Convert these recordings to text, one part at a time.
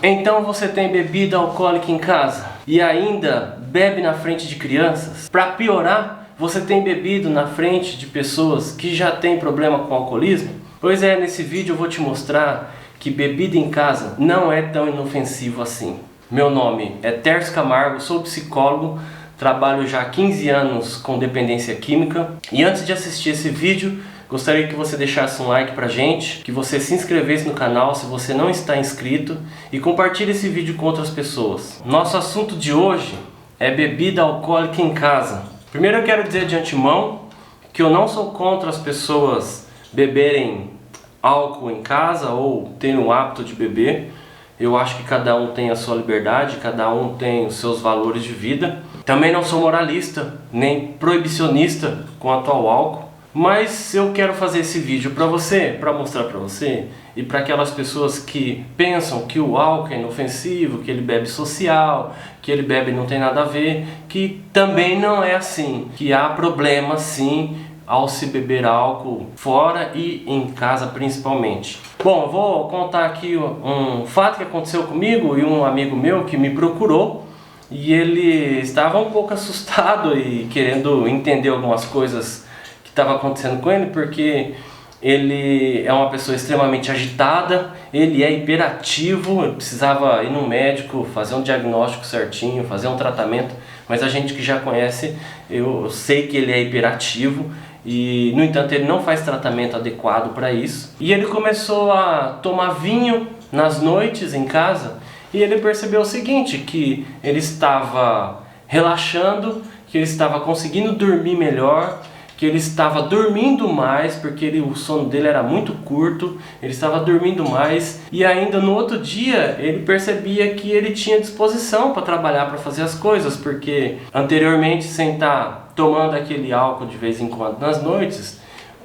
Então você tem bebida alcoólica em casa e ainda bebe na frente de crianças? Para piorar, você tem bebido na frente de pessoas que já têm problema com alcoolismo? Pois é, nesse vídeo eu vou te mostrar que bebida em casa não é tão inofensivo assim. Meu nome é Tércio Camargo, sou psicólogo, trabalho já há 15 anos com dependência química. E antes de assistir esse vídeo, gostaria que você deixasse um like pra gente, que você se inscrevesse no canal se você não está inscrito e compartilhe esse vídeo com outras pessoas. Nosso assunto de hoje é bebida alcoólica em casa. Primeiro eu quero dizer de antemão que eu não sou contra as pessoas beberem álcool em casa ou terem o hábito de beber. Eu acho que cada um tem a sua liberdade, cada um tem os seus valores de vida. Também não sou moralista, nem proibicionista quanto ao álcool. Mas eu quero fazer esse vídeo para você, para mostrar para você e para aquelas pessoas que pensam que o álcool é inofensivo, que ele bebe social, que ele bebe não tem nada a ver, que também não é assim, que há problema sim ao se beber álcool fora e em casa principalmente. Bom, eu vou contar aqui um fato que aconteceu comigo e um amigo meu que me procurou e ele estava um pouco assustado e querendo entender algumas coisas que estavam acontecendo com ele, porque ele é uma pessoa extremamente agitada, ele é hiperativo, ele precisava ir no médico, fazer um diagnóstico certinho, fazer um tratamento, mas a gente que já conhece, eu sei que ele é hiperativo. E, no entanto, ele não faz tratamento adequado para isso. E ele começou a tomar vinho nas noites em casa. E ele percebeu o seguinte, que ele estava relaxando, que ele estava conseguindo dormir melhor, que ele estava dormindo mais, porque o sono dele era muito curto, ele estava dormindo mais. E ainda no outro dia ele percebia que ele tinha disposição para trabalhar, para fazer as coisas, porque anteriormente, sem estar tomando aquele álcool de vez em quando nas noites,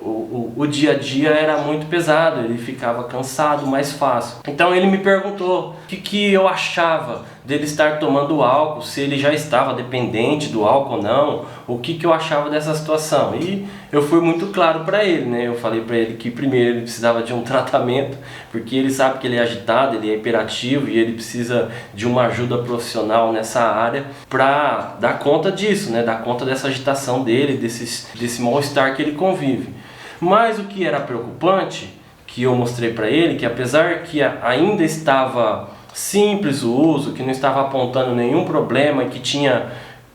o dia a dia era muito pesado, ele ficava cansado mais fácil. Então ele me perguntou o que eu achava dele estar tomando álcool, se ele já estava dependente do álcool ou não, o que eu achava dessa situação. E eu fui muito claro para ele, né? Eu falei para ele que primeiro ele precisava de um tratamento, porque ele sabe que ele é agitado, ele é hiperativo e ele precisa de uma ajuda profissional nessa área para dar conta disso, né? Dar conta dessa agitação dele, desse mal-estar que ele convive. Mas o que era preocupante, que eu mostrei para ele, que apesar que ainda estava simples o uso, que não estava apontando nenhum problema e que tinha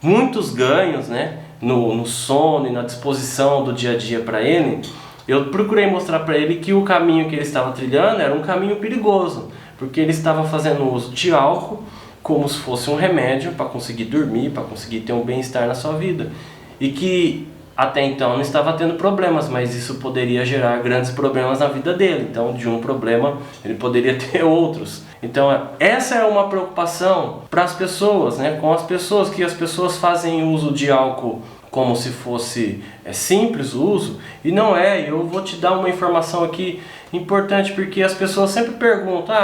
muitos ganhos, né, no sono e na disposição do dia a dia para ele, eu procurei mostrar para ele que o caminho que ele estava trilhando era um caminho perigoso, porque ele estava fazendo uso de álcool como se fosse um remédio para conseguir dormir, para conseguir ter um bem-estar na sua vida, e que até então não estava tendo problemas, mas isso poderia gerar grandes problemas na vida dele. Então, de um problema, ele poderia ter outros. Então, essa é uma preocupação para as pessoas, né? Com as pessoas, que as pessoas fazem uso de álcool como se fosse simples o uso, e não é. Eu vou te dar uma informação aqui importante, porque as pessoas sempre perguntam,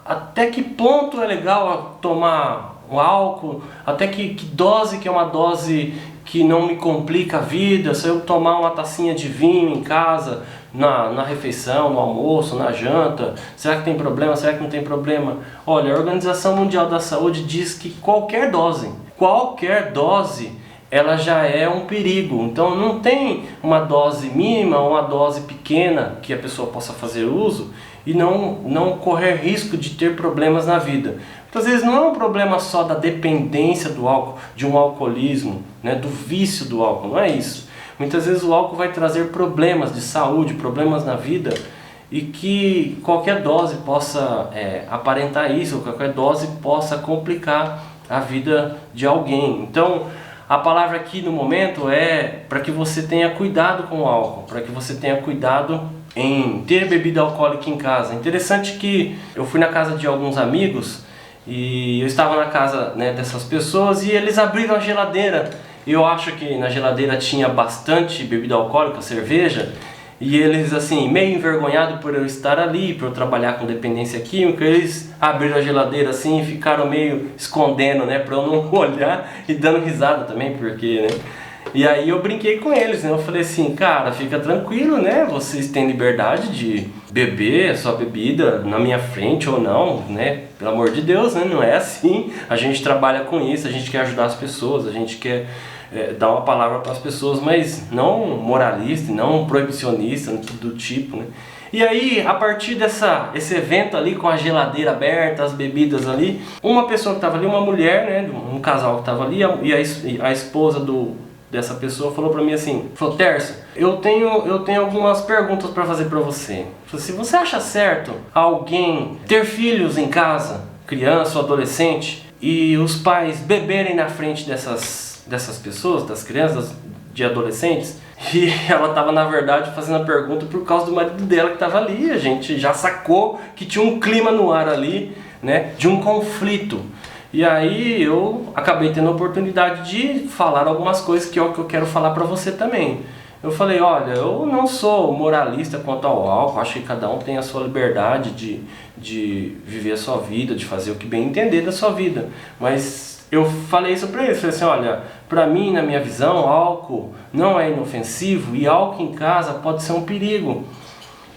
até que ponto é legal tomar o álcool, até que dose que é uma dose que não me complica a vida, se eu tomar uma tacinha de vinho em casa, na refeição, no almoço, na janta, será que tem problema, será que não tem problema? Olha, a Organização Mundial da Saúde diz que qualquer dose, ela já é um perigo. Então não tem uma dose mínima ou uma dose pequena que a pessoa possa fazer uso e não correr risco de ter problemas na vida. Muitas vezes não é um problema só da dependência do álcool, de um alcoolismo, né, do vício do álcool, não é isso. Muitas vezes o álcool vai trazer problemas de saúde, problemas na vida, e que qualquer dose possa aparentar isso, qualquer dose possa complicar a vida de alguém. Então, a palavra aqui no momento é para que você tenha cuidado com o álcool, para que você tenha cuidado em ter bebida alcoólica em casa. Interessante que eu fui na casa de alguns amigos, e eu estava na casa, né, dessas pessoas, e eles abriram a geladeira. Eu acho que na geladeira tinha bastante bebida alcoólica, cerveja, e eles, assim, meio envergonhados por eu estar ali, por eu trabalhar com dependência química, eles abriram a geladeira assim e ficaram meio escondendo, né, para eu não olhar, e dando risada também, porque, né. E aí eu brinquei com eles, né? Eu falei assim, cara, fica tranquilo, né? Vocês têm liberdade de beber a sua bebida na minha frente ou não, né? Pelo amor de Deus, né? Não é assim. A gente trabalha com isso, a gente quer ajudar as pessoas, a gente quer dar uma palavra para as pessoas, mas não moralista, não proibicionista, do tipo, né? E aí, a partir esse evento ali, com a geladeira aberta, as bebidas ali, uma pessoa que estava ali, uma mulher, né, um casal que estava ali, e a esposa dessa pessoa falou pra mim assim, falou, Tércio, eu tenho algumas perguntas para fazer para você. Falei assim, você acha certo alguém ter filhos em casa, criança ou adolescente, e os pais beberem na frente dessas pessoas, das crianças, de adolescentes? E ela estava, na verdade, fazendo a pergunta por causa do marido dela que estava ali. A gente já sacou que tinha um clima no ar ali, né, de um conflito. E aí eu acabei tendo a oportunidade de falar algumas coisas que é o que eu quero falar para você também. Eu falei, olha, eu não sou moralista quanto ao álcool, acho que cada um tem a sua liberdade de viver a sua vida, de fazer o que bem entender da sua vida. Mas eu falei isso pra eles, falei assim, olha, pra mim, na minha visão, álcool não é inofensivo e álcool em casa pode ser um perigo.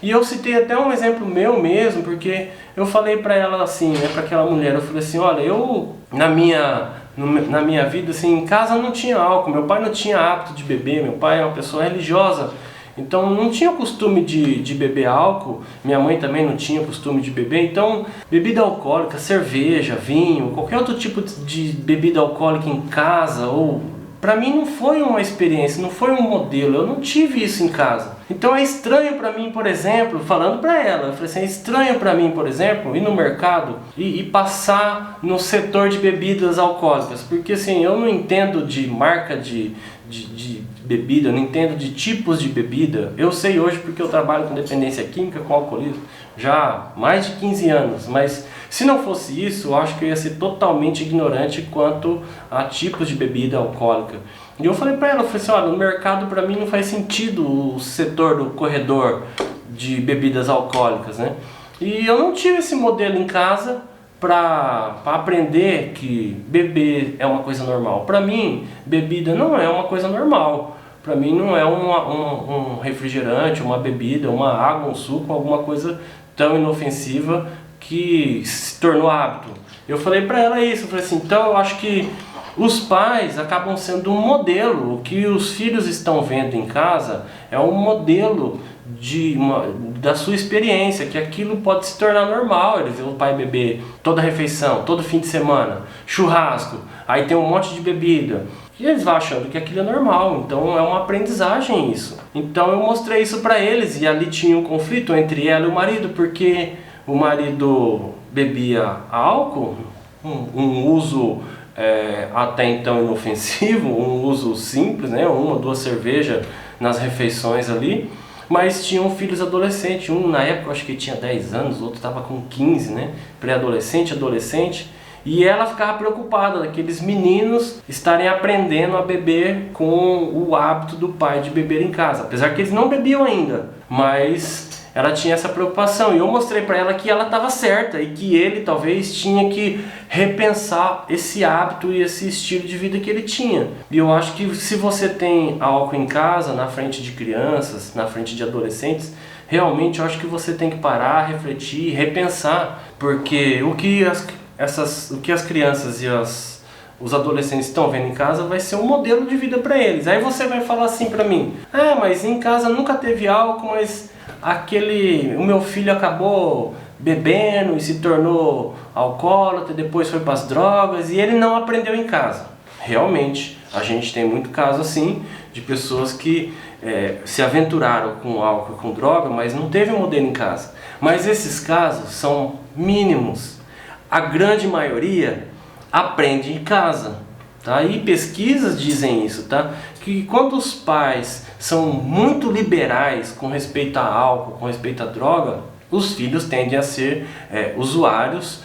E eu citei até um exemplo meu mesmo, porque eu falei pra ela assim, né, pra aquela mulher, eu falei assim, olha, eu na minha vida, assim, em casa não tinha álcool, meu pai não tinha hábito de beber, meu pai é uma pessoa religiosa, então não tinha costume de beber álcool, minha mãe também não tinha costume de beber, então bebida alcoólica, cerveja, vinho, qualquer outro tipo de bebida alcoólica em casa, ou pra mim não foi uma experiência, não foi um modelo, eu não tive isso em casa. Então é estranho pra mim, por exemplo, falando pra ela, eu falei assim, é estranho pra mim, por exemplo, ir no mercado e passar no setor de bebidas alcoólicas, porque assim, eu não entendo de marca de bebida, eu não entendo de tipos de bebida. Eu sei hoje porque eu trabalho com dependência química, com alcoolismo, já há mais de 15 anos, mas se não fosse isso, eu acho que eu ia ser totalmente ignorante quanto a tipos de bebida alcoólica. E eu falei pra ela, eu falei assim, olha, no mercado pra mim não faz sentido o setor do corredor de bebidas alcoólicas, né? E eu não tive esse modelo em casa para aprender que beber é uma coisa normal. Para mim, bebida não é uma coisa normal. Para mim não é um refrigerante, uma bebida, uma água, um suco, alguma coisa tão inofensiva que se tornou hábito. Eu falei para ela isso, eu falei assim, então eu acho que os pais acabam sendo um modelo. O que os filhos estão vendo em casa é um modelo da sua experiência, que aquilo pode se tornar normal. Eles veem o pai beber toda refeição, todo fim de semana, churrasco, aí tem um monte de bebida, e eles vão achando que aquilo é normal. Então é uma aprendizagem isso. Então eu mostrei isso para eles, e ali tinha um conflito entre ela e o marido, porque o marido bebia álcool, um uso até então inofensivo, um uso simples, né? Uma, duas cervejas nas refeições ali, mas tinham filhos adolescentes, um na época eu acho que tinha 10 anos, o outro estava com 15, né? Pré-adolescente, adolescente, e ela ficava preocupada daqueles meninos estarem aprendendo a beber com o hábito do pai de beber em casa, apesar que eles não bebiam ainda, mas ela tinha essa preocupação, e eu mostrei para ela que ela estava certa e que ele talvez tinha que repensar esse hábito e esse estilo de vida que ele tinha. E eu acho que se você tem álcool em casa, na frente de crianças, na frente de adolescentes, realmente eu acho que você tem que parar, refletir, repensar, porque o que as crianças e os adolescentes estão vendo em casa vai ser um modelo de vida para eles. Aí você vai falar assim para mim, mas em casa nunca teve álcool, mas o meu filho acabou bebendo e se tornou alcoólatra, depois foi para as drogas e ele não aprendeu em casa. Realmente, a gente tem muito caso assim, de pessoas que se aventuraram com álcool e com droga, mas não teve modelo em casa. Mas esses casos são mínimos. A grande maioria aprende em casa. Tá? E pesquisas dizem isso, tá? Que quando os pais são muito liberais com respeito a álcool, com respeito a droga, os filhos tendem a ser usuários,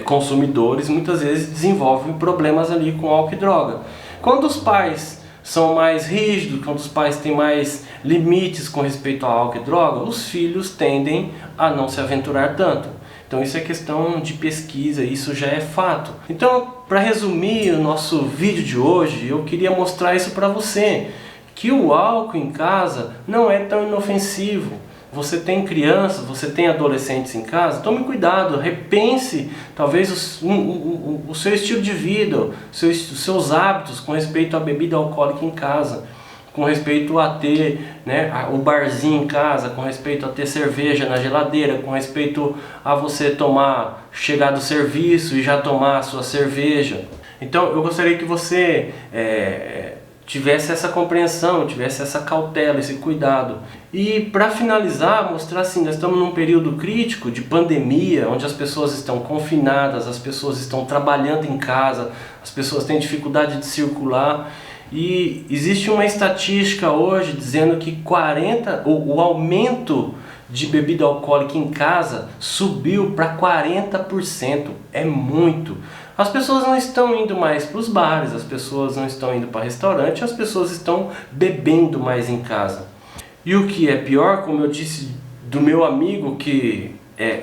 consumidores, muitas vezes desenvolvem problemas ali com álcool e droga. Quando os pais são mais rígidos, quando os pais têm mais limites com respeito a álcool e droga, os filhos tendem a não se aventurar tanto. Então isso é questão de pesquisa, isso já é fato. Então, para resumir o nosso vídeo de hoje, eu queria mostrar isso para você, que o álcool em casa não é tão inofensivo. Você tem crianças, você tem adolescentes em casa, tome cuidado, repense talvez o seu estilo de vida, os seus hábitos com respeito à bebida alcoólica em casa, com respeito a ter, né, o barzinho em casa, com respeito a ter cerveja na geladeira, com respeito a você chegar do serviço e já tomar a sua cerveja. Então eu gostaria que você tivesse essa compreensão, tivesse essa cautela, esse cuidado. E para finalizar, mostrar assim, nós estamos num período crítico de pandemia, onde as pessoas estão confinadas, as pessoas estão trabalhando em casa, as pessoas têm dificuldade de circular. E existe uma estatística hoje dizendo que o aumento de bebida alcoólica em casa subiu para 40%. É muito. As pessoas não estão indo mais para os bares, as pessoas não estão indo para restaurante, as pessoas estão bebendo mais em casa. E o que é pior, como eu disse do meu amigo que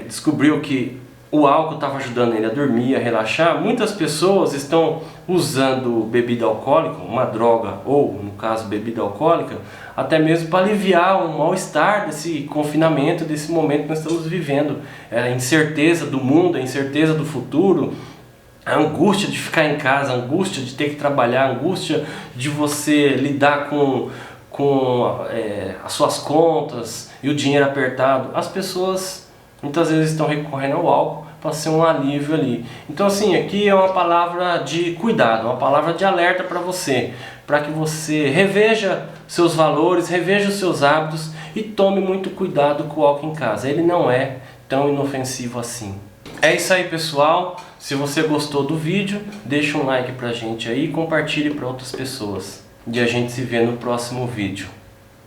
descobriu que o álcool estava ajudando ele a dormir, a relaxar, muitas pessoas estão usando bebida alcoólica, uma droga ou, no caso, bebida alcoólica, até mesmo para aliviar o mal-estar desse confinamento, desse momento que nós estamos vivendo. A incerteza do mundo, a incerteza do futuro, a angústia de ficar em casa, a angústia de ter que trabalhar, a angústia de você lidar com as suas contas e o dinheiro apertado. As pessoas muitas vezes estão recorrendo ao álcool para ser um alívio ali. Então assim, aqui é uma palavra de cuidado, uma palavra de alerta para você, para que você reveja seus valores, reveja os seus hábitos e tome muito cuidado com o álcool em casa. Ele não é tão inofensivo assim. É isso aí, pessoal. Se você gostou do vídeo, deixa um like pra gente aí e compartilhe para outras pessoas. E a gente se vê no próximo vídeo.